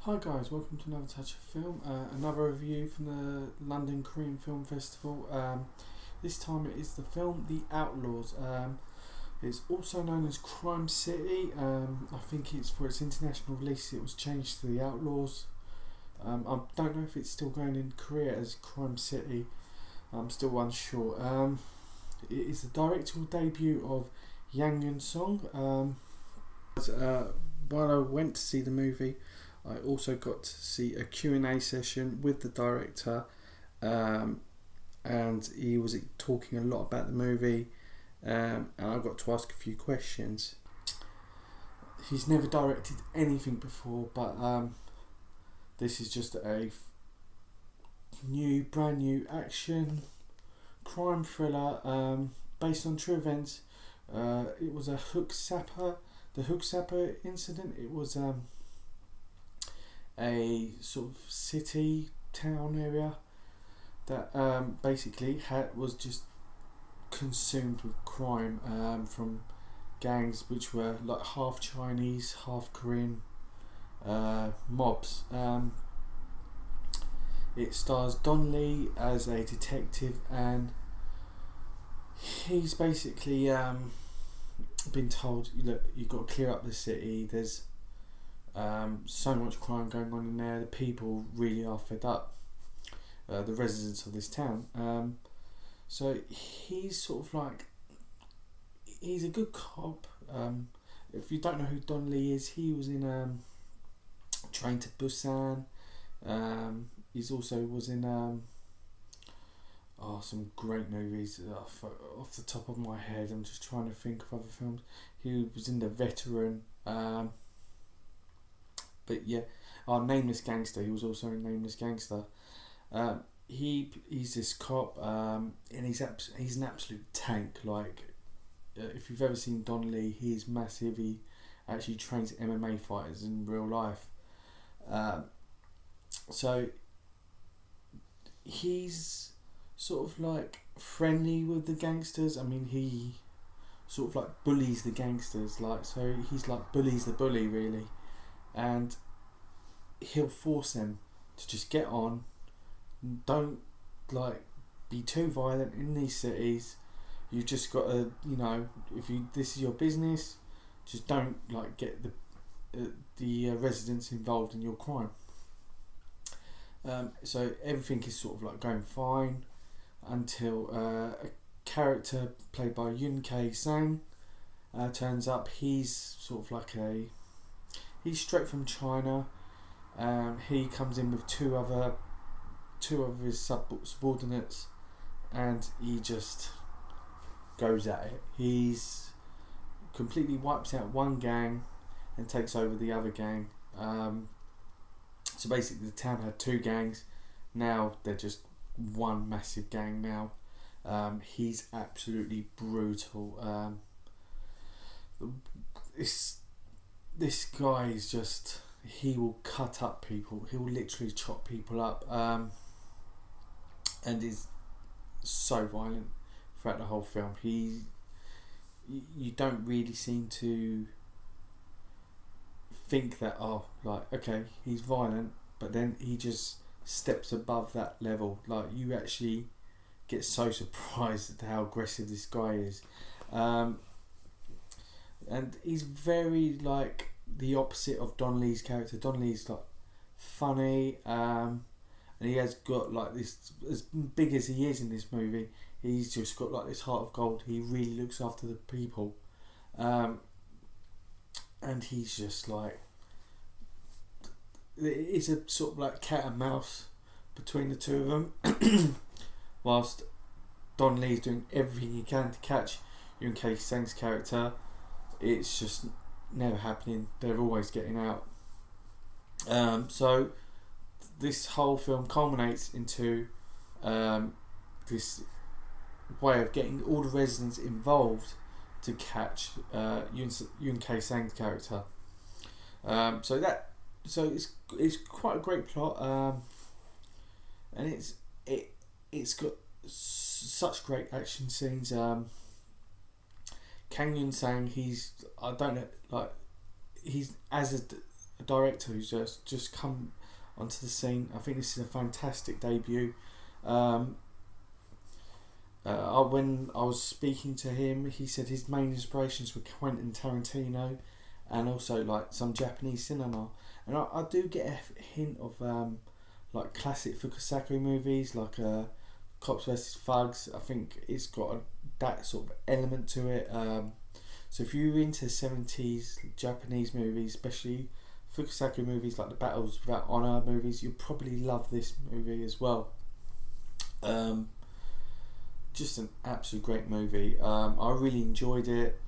Hi guys, welcome to another Touch of Film, another review from the London Korean Film Festival. This time it is the film The Outlaws. It's also known as Crime City. I think it's for its international release it was changed to The Outlaws. I don't know if it's still going in Korea as Crime City. I'm still unsure. It is the directorial debut of Yang Yun-song. While I went to see the movie, I also got to see a Q&A session with the director, and he was talking a lot about the movie, and I got to ask a few questions. He's never directed anything before, but this is just a brand new action crime thriller based on true events. It was the Hook Sapper incident. It was a sort of city town area that basically was just consumed with crime from gangs which were like half Chinese, half Korean mobs. It stars Don Lee as a detective, and he's basically been told, look, you've got to clear up the city. There's so much crime going on in there. The people really are fed up, the residents of this town. So he's sort of like, he's a good cop. If you don't know who Don Lee is, he was in Train to Busan. He's also was in some great movies off the top of my head. I'm just trying to think of other films. He was in The Veteran. But yeah, Nameless Gangster. He was also in Nameless Gangster. He's this cop, and he's an absolute tank. Like, if you've ever seen Don Lee, he's massive. He actually trains MMA fighters in real life. So he's sort of like friendly with the gangsters. I mean, he sort of like bullies the gangsters. Like, so he's like bullies the bully, really. And he'll force them to just get on. Don't like be too violent in these cities. You just got to, if this is your business, just don't like get the residents involved in your crime. So everything is sort of like going fine until a character played by Yoon K-sang turns up. He's sort of like he's straight from China. He comes in with two of his subordinates, and he just goes at it. He's completely wipes out one gang and takes over the other gang. So basically the town had two gangs. Now they're just one massive gang now. He's absolutely brutal. This guy is just, he will cut up people. He will literally chop people up, and is so violent throughout the whole film. You don't really seem to think that, okay, he's violent, but then he just steps above that level. Like, you actually get so surprised at how aggressive this guy is. And he's very like the opposite of Don Lee's character. Don Lee's like funny, and he has got like this, as big as he is in this movie, he's just got like this heart of gold. He really looks after the people, and he's just like, it's a sort of like cat and mouse between the two of them. Whilst Don Lee's doing everything he can to catch Yoon K-sang's character, it's just never happening. They're always getting out. So this whole film culminates into this way of getting all the residents involved to catch Yoon K-sang's character. So it's quite a great plot, and it's got such great action scenes. Kang Yoon-sang, he's as a director who's just come onto the scene. I think this is a fantastic debut. When I was speaking to him, he said his main inspirations were Quentin Tarantino and also like some Japanese cinema. And I do get a hint of like classic Fukusaku movies like Cops vs Thugs. I think it's got that sort of element to it. So if you're into 70s Japanese movies, especially Fukusaku movies like the Battles Without Honor movies, you'll probably love this movie as well. Just an absolute great movie. I really enjoyed it,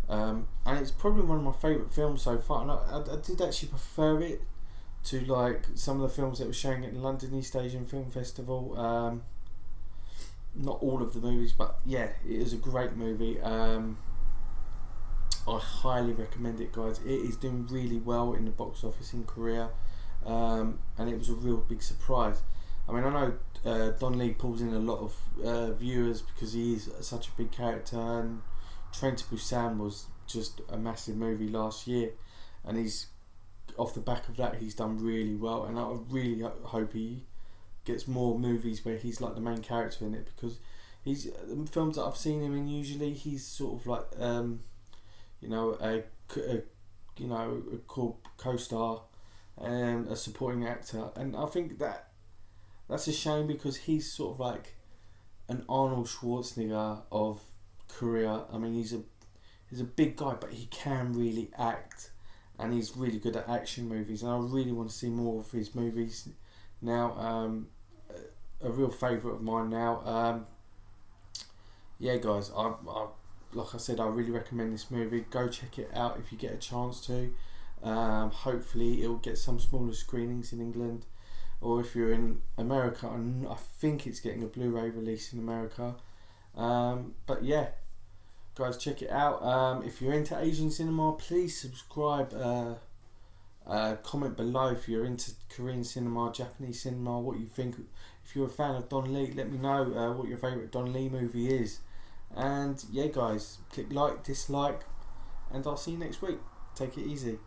and it's probably one of my favourite films so far. And I did actually prefer it to like some of the films that were showing at the London East Asian Film Festival. Not all of the movies, but yeah, it is a great movie. I highly recommend it, guys. It is doing really well in the box office in Korea, and it was a real big surprise. I mean, I know Don Lee pulls in a lot of viewers because he is such a big character, and Train to Busan was just a massive movie last year, and he's off the back of that he's done really well, and I really hope he gets more movies where he's like the main character in it, because he's the films that I've seen him in, usually he's sort of like a co-star and a supporting actor, and I think that's a shame because he's sort of like an Arnold Schwarzenegger of Korea. I mean, he's a big guy, but he can really act, and he's really good at action movies, and I really want to see more of his movies now. A real favourite of mine now. Yeah, guys, I like I said, I really recommend this movie. Go check it out if you get a chance to. Hopefully it'll get some smaller screenings in England, or if you're in America, I think it's getting a Blu-ray release in America. But yeah, guys, check it out. If you're into Asian cinema, please subscribe. Comment below if you're into Korean cinema, Japanese cinema, what you think. If you're a fan of Don Lee, let me know what your favourite Don Lee movie is. And yeah, guys, click like, dislike, and I'll see you next week. Take it easy.